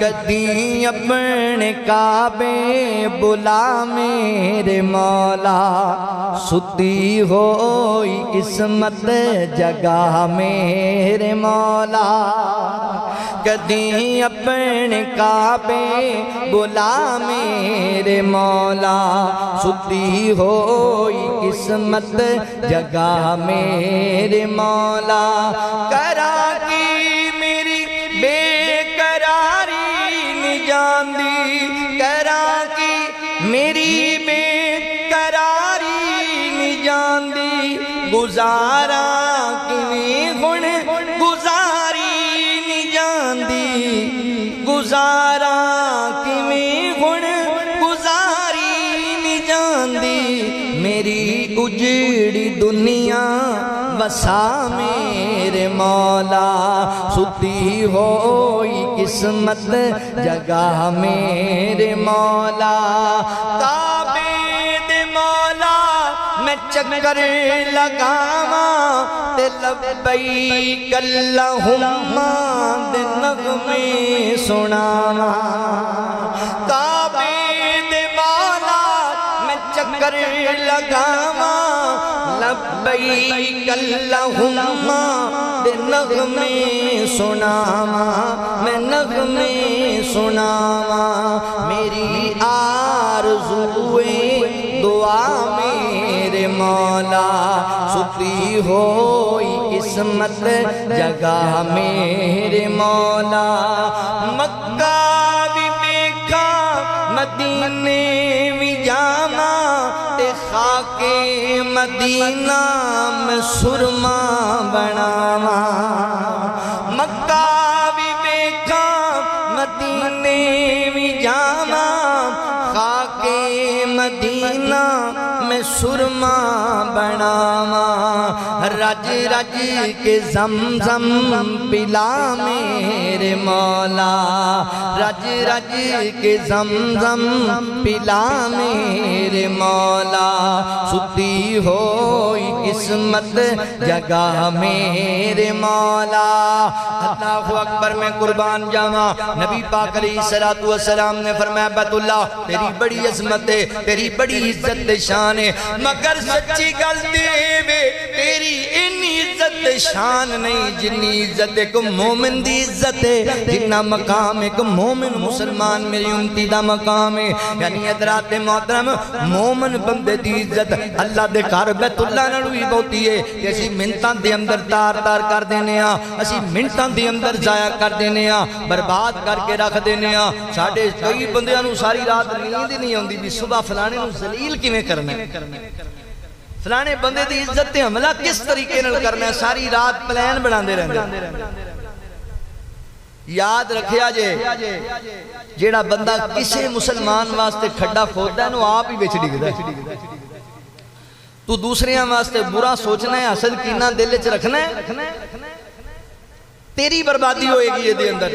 کدی اپنے کعبے بلا میرے مولا ستی ہوئی قسمت جگہ میرے مولا کدی اپنے کعبے بلا میرے مولا ستی ہوئی قسمت جگہ میرے مولا کرا کی میری بے قراری نجاندی کرا کی میری بے قراری نجاندی گزارا کنی گن گزاری نجاندی گزارا کنی گن گزاری نجاندی میری اجڑی دنیا وسا میرے مولا ستی ہوئی قسمت جگہ میرے مولا کعبے دے مولا میں چکر لگاواں تے لبیک اللہم دے نغمے سناواں کعبے دے مولا میں چکر لگاواں لبیک اللہم دے نغمے سناواں میں نغمے سناواں میری آرزوئے دعا میرے مولا ستی ہوئی قسمت جگہ میرے مولا مکہ بھی دیکھا مدینے بھی جانا تے خاک مدینہ میں سرما بناواں مکہ بھی دیکھا مدینے بھی جانا خاک مدینہ میں سرما بناواں رج رج کے زمزم پلا میرے مولا رج رج کے زمزم پلا میرے مولا ستی ہوئی قسمت جگہ میرے مولا اللہ اکبر میں قربان جاواں نبی پاک علیہ السلام نے فرمایا بیت اللہ تیری بڑی عظمت ہے تیری بڑی عزت شان ہے مگر سچی غلطی ہے تیری انی عزت شان نہیں جنی عزت ایک مومن دی عزت ہے جنہ مقام ایک مومن مسلمان میری امتی دا مقام ہے یعنی حضرات محترم مومن بندے دی عزت اللہ دے گھر بیت اللہ نال ہوئی بہتی ہے کہ اسی منتاں دے اندر تار تار کر دینے ہاں اسی منتاں دے اندر ضائع کر دینے ہاں برباد کر کے رکھ دینے ہاں ساڈے کئی بندیاں نوں ساری رات نیند ہی نہیں آندی بھی صبح فلانے نوں ذلیل کیویں کرنا ہے فلانے بندے دی عزت تے حملہ کس طریقے نال کرنا ہے ساری رات پلان بناندے رہندے یاد رکھیا جے جیڑا بندہ کسی مسلمان واسطے کھڈا کھوددا ہے نو آپ ہی وچ ڈگدا ہے تو دوسریاں واسطے برا سوچنا ہے حسد کینہ دل وچ رکھنا ہے تیری بربادی ہوئے گی یہ دے اندر